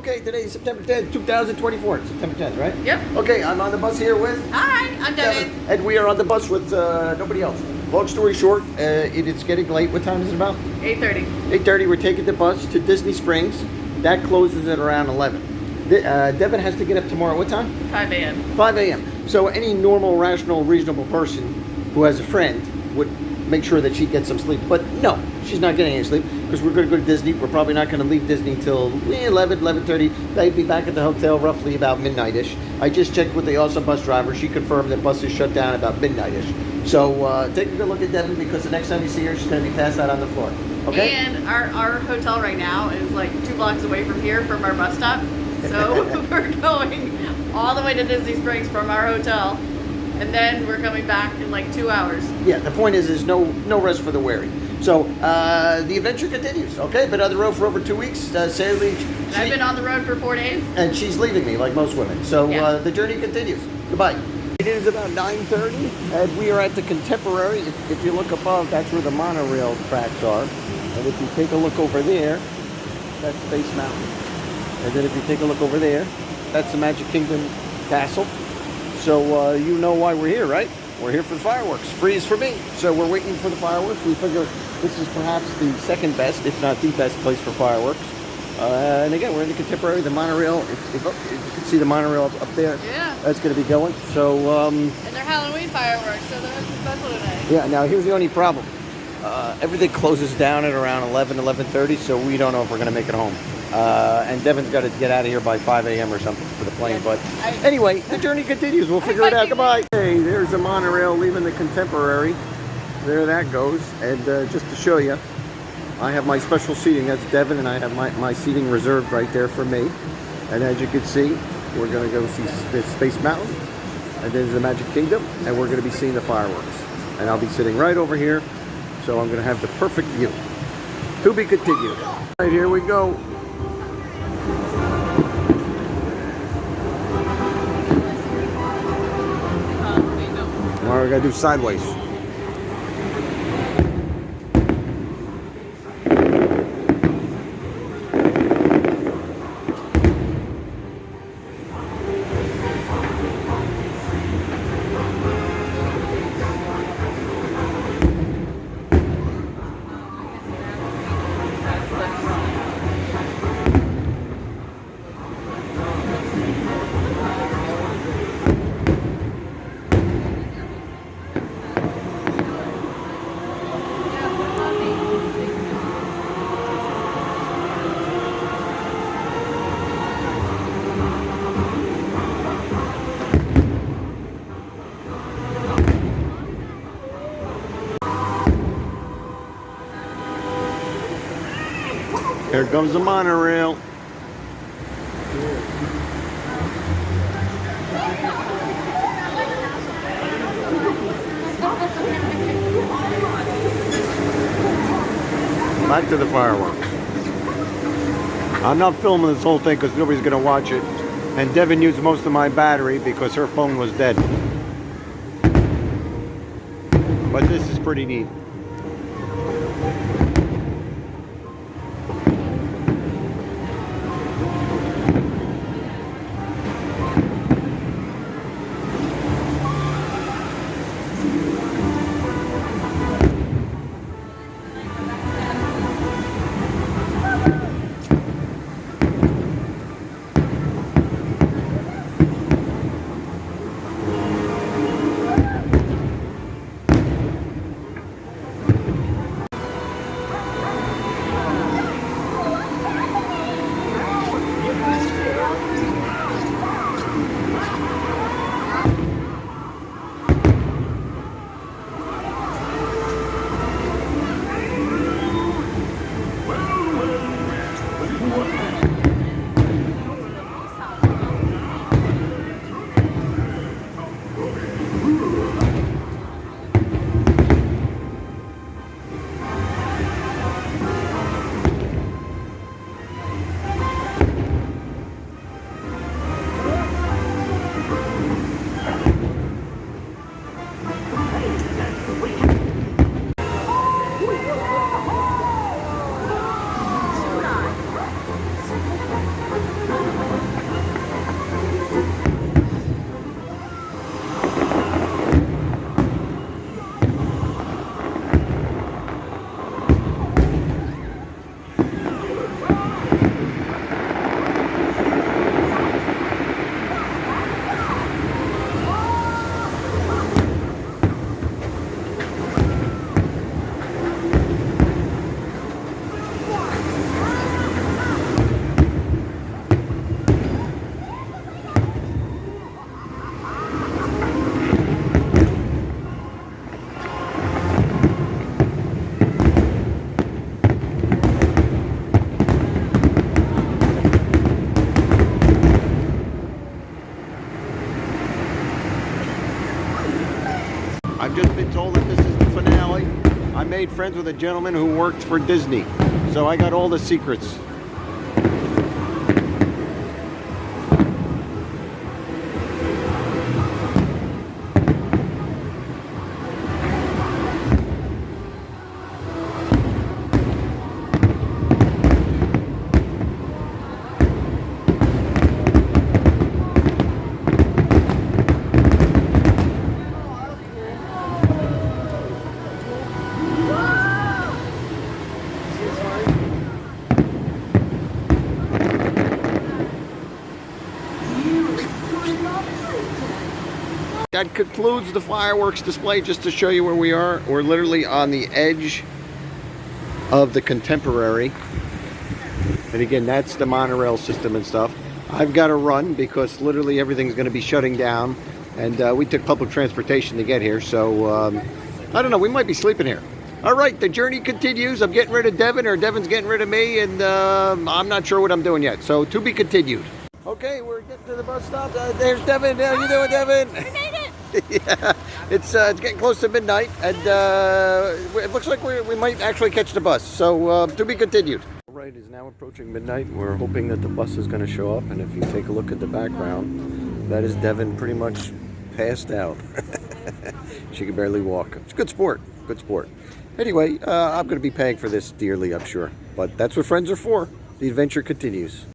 Okay, today is September 10th, 2024. September 10th, right? Yep. Okay, I'm on the bus here with Hi, I'm Devin. And we are on the bus with nobody else. Long story short, it is getting late. What time is it about? 8:30. 8:30. We're taking the bus to Disney Springs. That closes at around 11. Devin has to get up tomorrow. What time? 5 a.m. 5 a.m. So any normal, rational, reasonable person who has a friend would make sure that she gets some sleep. But no, she's not getting any sleep because we're going to go to Disney. We're probably not going to leave Disney till 11:30. They'd be back at the hotel roughly about midnight-ish. I just checked with the awesome bus driver. She confirmed that bus is shut down about midnight-ish. So take a good look at Devin because the next time you see her, she's going to be passed out on the floor. Okay? And our hotel right now is like 2 blocks away from here, from our bus stop. So we're going all the way to Disney Springs from our hotel. And then we're coming back in like 2 hours. Yeah, the point is there's no rest for the weary. So the adventure continues. Okay, been on the road for over 2 weeks. Sadly, And I've been on the road for 4 days. and she's leaving me like most women. So Yeah. the journey continues. Goodbye. It is about 9:30, and we are at the Contemporary. If you look above, that's where the monorail tracks are. And if you take a look over there, that's Space Mountain. And then if you take a look over there, that's the Magic Kingdom Castle. So you know why we're here, right? We're here for the fireworks. Freeze for me. So we're waiting for the fireworks. We figure this is perhaps the second best, if not the best place for fireworks. And again, we're in the Contemporary, the monorail. If you can see the monorail up there, Yeah. that's going to be going. So And they're Halloween fireworks, so they're special today. yeah, now here's the only problem. Everything closes down at around 11:30, so we don't know if we're going to make it home. And Devin's got to get out of here by 5 a.m. or something for the plane. But anyway, the journey continues. We'll figure it out. Goodbye. Hey, there's the monorail leaving the Contemporary. There that goes. And just to show you, I have my special seating. That's Devin, and I have my seating reserved right there for me. And as you can see, we're going to go see the Space Mountain, and there's the Magic Kingdom, and we're going to be seeing the fireworks. And I'll be sitting right over here, so I'm going to have the perfect view. To be continued. Right, here we go. All right, we got to do sideways. Here comes the monorail. Back to the fireworks. I'm not filming this whole thing because nobody's going to watch it. And Devin used most of my battery because her phone was dead. But this is pretty neat. made friends with a gentleman who worked for Disney. So I got all the secrets. That concludes the fireworks display. Just to show you where we are, we're literally on the edge of the Contemporary. And again, that's the monorail system and stuff. I've got to run because literally everything's going to be shutting down. And we took public transportation to get here. So, I don't know, we might be sleeping here. All right, the journey continues. I'm getting rid of Devin, or Devin's getting rid of me. And I'm not sure what I'm doing yet. So, to be continued. Okay, we're getting to the bus stop. There's Devin. How you doing, Devin? We made it. Yeah, it's getting close to midnight, and it looks like we might actually catch the bus. So to be continued. All right, it's now approaching midnight. We're hoping that the bus is going to show up, and if you take a look at the background, that is Devin pretty much passed out. She can barely walk. It's good sport. Good sport. Anyway, I'm going to be paying for this dearly, I'm sure. But that's what friends are for. The adventure continues.